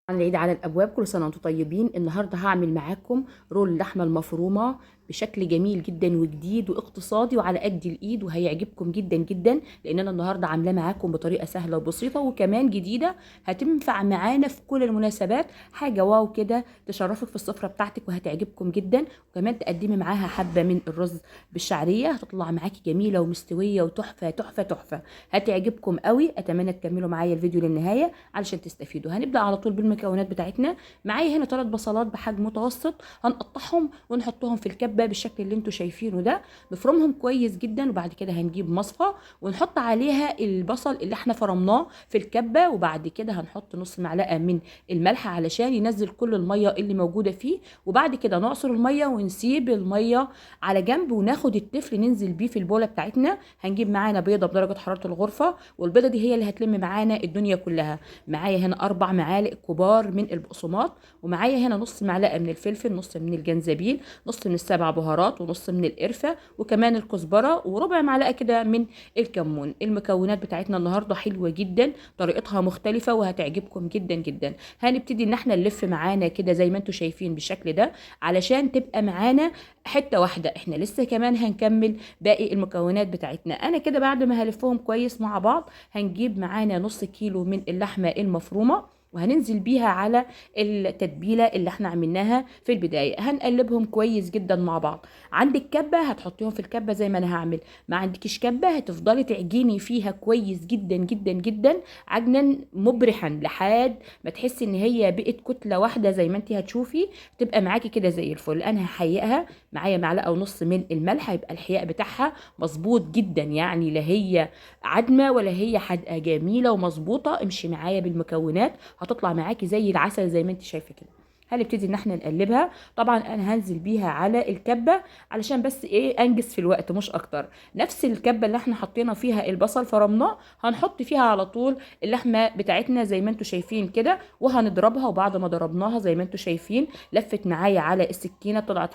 العيد على الابواب، كل سنه وانتم طيبين. النهارده هعمل معاكم رول اللحمه المفرومه بشكل جميل جدا وجديد واقتصادي وعلى قد الايد، وهيعجبكم جدا جدا لان انا النهارده عاملاه معاكم بطريقه سهله وبسيطه وكمان جديده، هتنفع معانا في كل المناسبات. حاجه واو كده تشرفك في السفره بتاعتك وهتعجبكم جدا. وكمان تقدمي معاها حبه من الرز بالشعريه، هتطلع معاكي جميله ومستويه وتحفه تحفه تحفه، هتعجبكم قوي. اتمنى تكملوا معايا الفيديو للنهايه علشان تستفيدوا. هنبدا على طول بالمكونات بتاعتنا. معايا هنا 3 بصلات بحجم متوسط، هنقطعهم ونحطهم في الكبه بالشكل اللي انتوا شايفينه ده، نفرمهم كويس جدا. وبعد كده هنجيب مصفى ونحط عليها البصل اللي احنا فرمناه في الكبه، وبعد كده هنحط نص معلقه من الملح علشان ينزل كل الميه اللي موجوده فيه. وبعد كده نعصر الميه ونسيب الميه على جنب، وناخد التفل ننزل بيه في البوله بتاعتنا. هنجيب معانا بيضه بدرجه حراره الغرفه، والبيضه دي هي اللي هتلم معانا الدنيا كلها. معايا هنا 4 معالق كبار من البقسماط، ومعايا هنا نص معلقه من الفلفل، نص من الجنزبيل، نص من السبع بهارات، ونص من القرفه، وكمان الكزبره، وربع معلقه كده من الكمون. المكونات بتاعتنا النهارده حلوه جدا، طريقتها مختلفه وهتعجبكم جدا جدا. هنبتدي ان احنا نلف معانا كده زي ما انتم شايفين بالشكل ده علشان تبقى معانا حته واحده. احنا لسه كمان هنكمل باقي المكونات بتاعتنا. انا كده بعد ما هلفهم كويس مع بعض، هنجيب معانا نص كيلو من اللحمه المفرومه وهننزل بيها على التتبيله اللي احنا عملناها في البدايه. هنقلبهم كويس جدا مع بعض. عندك كبه هتحطيهم في الكبه زي ما انا هعمل، ما عندكش كبه هتفضلي تعجني فيها كويس جدا جدا جدا، عجنا مبرحا لحد ما تحسي ان هي بقت كتله واحده زي ما انت هتشوفي، تبقى معاكي كده زي الفل. انا هحيقها معايا معلقه ونص من الملح، يبقى الحياء بتاعها مظبوط جدا، يعني لا هي عدمه ولا هي حدقه، جميله ومظبوطه. امشي معايا بالمكونات هتطلع معاكي زي العسل زي ما انت شايفه كده. هنبتدي ان احنا نقلبها. طبعا انا هنزل بيها على الكبه علشان بس ايه انجز في الوقت مش اكتر. نفس الكبه اللي احنا حطينا فيها البصل فرمناه هنحط فيها على طول اللحمه بتاعتنا زي ما انتم شايفين كده، وهنضربها. وبعد ما ضربناها زي ما انتم شايفين لفت معايا على السكينه، طلعت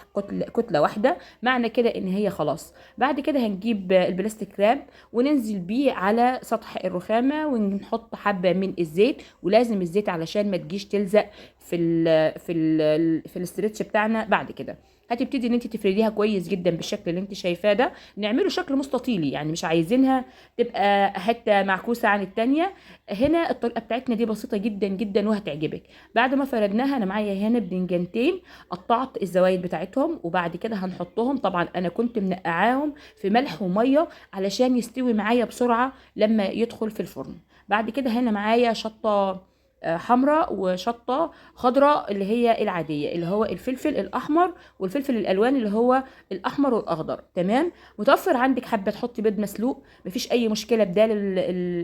كتله واحده، معنى كده ان هي خلاص. بعد كده هنجيب البلاستيك راب وننزل بيه على سطح الرخامه ونحط حبه من الزيت، ولازم الزيت علشان ما تجيش تلزق في الاسترتش بتاعنا. بعد كده هتبتدي ان انت تفرديها كويس جدا بالشكل اللي انت شايفاه ده. نعمله شكل مستطيلي، يعني مش عايزينها تبقى حته معكوسه عن التانية. هنا الطريقه بتاعتنا دي بسيطه جدا جدا وهتعجبك. بعد ما فردناها انا معايا هنا بدنجانتين، قطعت الزوايد بتاعتهم وبعد كده هنحطهم. طبعا انا كنت منقعاهم في ملح وميه علشان يستوي معايا بسرعه لما يدخل في الفرن. بعد كده هنا معايا شطه حمراء وشطه خضراء اللي هي العاديه، اللي هو الفلفل الاحمر والفلفل الالوان اللي هو الاحمر والاخضر. تمام. متوفر عندك حبه تحطي بيض مسلوق، مفيش اي مشكله بدال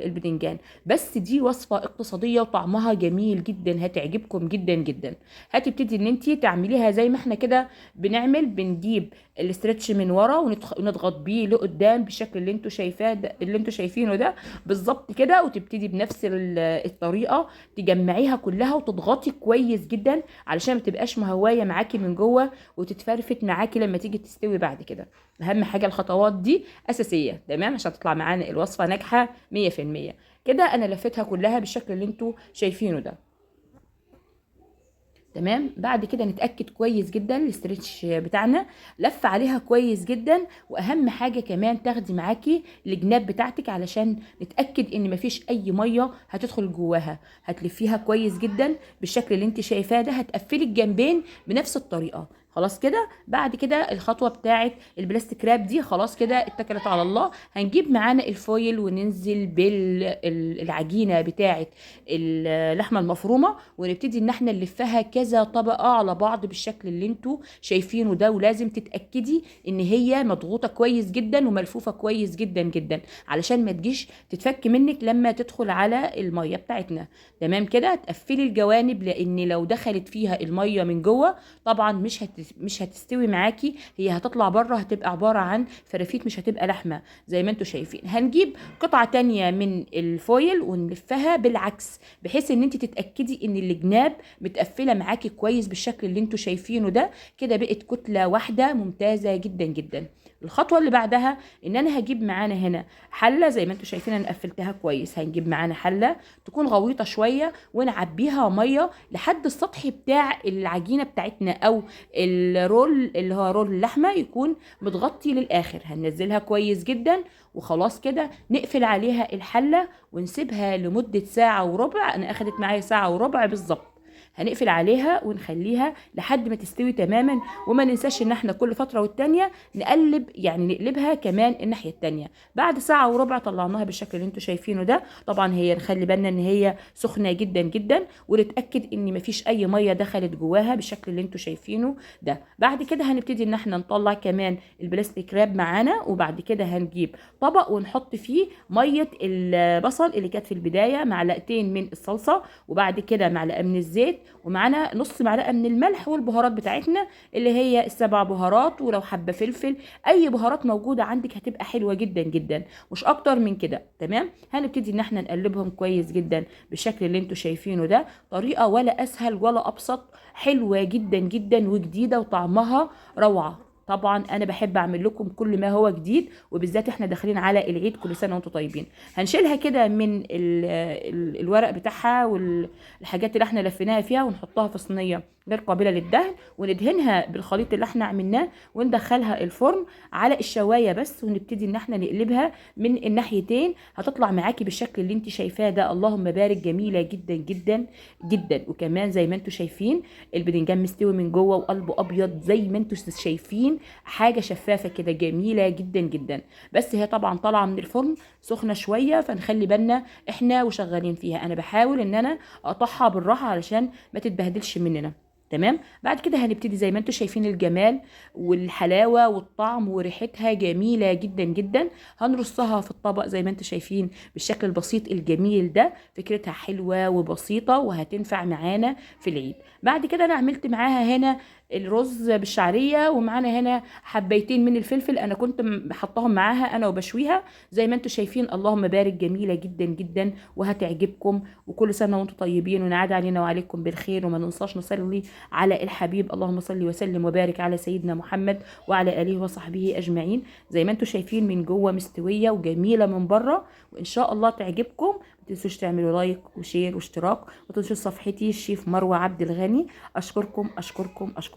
البدنجان. بس دي وصفه اقتصاديه وطعمها جميل جدا، هتعجبكم جدا جدا. هتبتدي ان انت تعمليها زي ما احنا كده بنعمل، بنجيب الاسترتش من ورا ونضغط بيه لقدام بالشكل اللي انتوا شايفاه ده، اللي انتوا شايفينه ده بالظبط كده. وتبتدي بنفس الطريقه تجمعيها كلها وتضغطي كويس جدا علشان ما تبقاش مهوايه معاكي من جوه وتتفرفت معاكي لما تيجي تستوي بعد كده. اهم حاجه الخطوات دي اساسيه، تمام، عشان تطلع معانا الوصفه ناجحه 100%. كده انا لفيتها كلها بالشكل اللي انتوا شايفينه ده. تمام. بعد كده نتاكد كويس جدا الاسترتش بتاعنا لف عليها كويس جدا. واهم حاجه كمان تاخدي معاكي الجناب بتاعتك علشان نتاكد ان مفيش اي ميه هتدخل جواها. هتلفيها كويس جدا بالشكل اللي انت شايفاه ده، هتقفلي الجنبين بنفس الطريقه. خلاص كده. بعد كده الخطوه بتاعه البلاستيك راب دي خلاص كده اتكلت على الله. هنجيب معانا الفويل وننزل بالعجينه بتاعه اللحمه المفرومه، ونبتدي ان احنا نلفها كذا طبقه على بعض بالشكل اللي انتوا شايفينه ده. ولازم تتاكدي ان هي مضغوطه كويس جدا وملفوفه كويس جدا جدا علشان ما تجيش تتفك منك لما تدخل على الميه بتاعتنا. تمام كده. تقفلي الجوانب لان لو دخلت فيها الميه من جوه طبعا مش هتستوي معاكي، هي هتطلع بره، هتبقى عباره عن فرافيت مش هتبقى لحمه زي ما انتوا شايفين. هنجيب قطعه تانية من الفويل ونلفها بالعكس بحيث ان انت تتاكدي ان الجناب متقفله معاكي كويس بالشكل اللي انتوا شايفينه ده. كده بقت كتله واحده ممتازه جدا جدا. الخطوه اللي بعدها ان انا هجيب معانا هنا حله، زي ما انتم شايفين انا قفلتها كويس. هنجيب معانا حله تكون غويطه شويه ونعبيها ميه لحد السطح بتاع العجينه بتاعتنا، او الرول اللي هو رول اللحمه يكون متغطي للاخر. هننزلها كويس جدا وخلاص كده نقفل عليها الحله ونسيبها لمده ساعه وربع. انا اخدت معايا ساعه وربع بالظبط. هنقفل عليها ونخليها لحد ما تستوي تماما. وما ننساش ان احنا كل فتره والتانيه نقلب، يعني نقلبها كمان الناحيه التانيه. بعد ساعه وربع طلعناها بالشكل اللي انتم شايفينه ده. طبعا هي نخلي بالنا ان هي سخنه جدا جدا، ونتاكد ان مفيش اي ميه دخلت جواها بالشكل اللي انتم شايفينه ده. بعد كده هنبتدي ان احنا نطلع كمان البلاستيك راب معانا، وبعد كده هنجيب طبق ونحط فيه ميه البصل اللي كانت في البدايه، معلقتين من الصلصه، وبعد كده معلقه من الزيت، ومعانا نص معلقه من الملح، والبهارات بتاعتنا اللي هي السبع بهارات، ولو حبه فلفل، اي بهارات موجوده عندك هتبقى حلوه جدا جدا، مش اكتر من كده. تمام. هنبتدي ان احنا نقلبهم كويس جدا بالشكل اللي انتم شايفينه ده. طريقه ولا اسهل ولا ابسط، حلوه جدا جدا وجديده وطعمها روعه. طبعا انا بحب اعمل لكم كل ما هو جديد، وبالذات احنا داخلين على العيد، كل سنه وانتم طيبين. هنشيلها كده من الورق بتاعها والحاجات اللي احنا لفيناها فيها، ونحطها في صينيه غير قابله للدهن، وندهنها بالخليط اللي احنا عملناه، وندخلها الفرن على الشوايه بس، ونبتدي ان احنا نقلبها من الناحيتين. هتطلع معاكي بالشكل اللي انت شايفاه ده. اللهم بارك، جميله جدا جدا جدا. وكمان زي ما انتم شايفين البدنجان مستوي من جوه وقلبه ابيض زي ما انتم شايفين، حاجه شفافه كده جميله جدا جدا. بس هي طبعا طالعه من الفرن سخنه شويه، فنخلي بالنا احنا وشغالين فيها. انا بحاول ان انا اقطعها بالراحه علشان ما تتبهدلش مننا. تمام. بعد كده هنبتدي زي ما انتم شايفين الجمال والحلاوه والطعم وريحتها جميله جدا جدا. هنرصها في الطبق زي ما انتم شايفين بالشكل البسيط الجميل ده. فكرتها حلوه وبسيطه وهتنفع معانا في العيد. بعد كده انا عملت معاها هنا الرز بالشعريه، ومعانا هنا حبيتين من الفلفل انا كنت حطاهم معاها انا وبشويها زي ما انتم شايفين. اللهم بارك، جميله جدا جدا وهتعجبكم. وكل سنه وانتم طيبين، ونعاد علينا وعليكم بالخير. وما ننساش نصلي على الحبيب، اللهم صل وسلم وبارك على سيدنا محمد وعلى اله وصحبه اجمعين. زي ما انتم شايفين من جوه مستويه وجميله من بره، وان شاء الله تعجبكم. ما تنسوش تعملوا لايك وشير واشتراك، وتنسوش صفحتي الشيف مروه عبد الغني. اشكركم اشكركم اشكركم.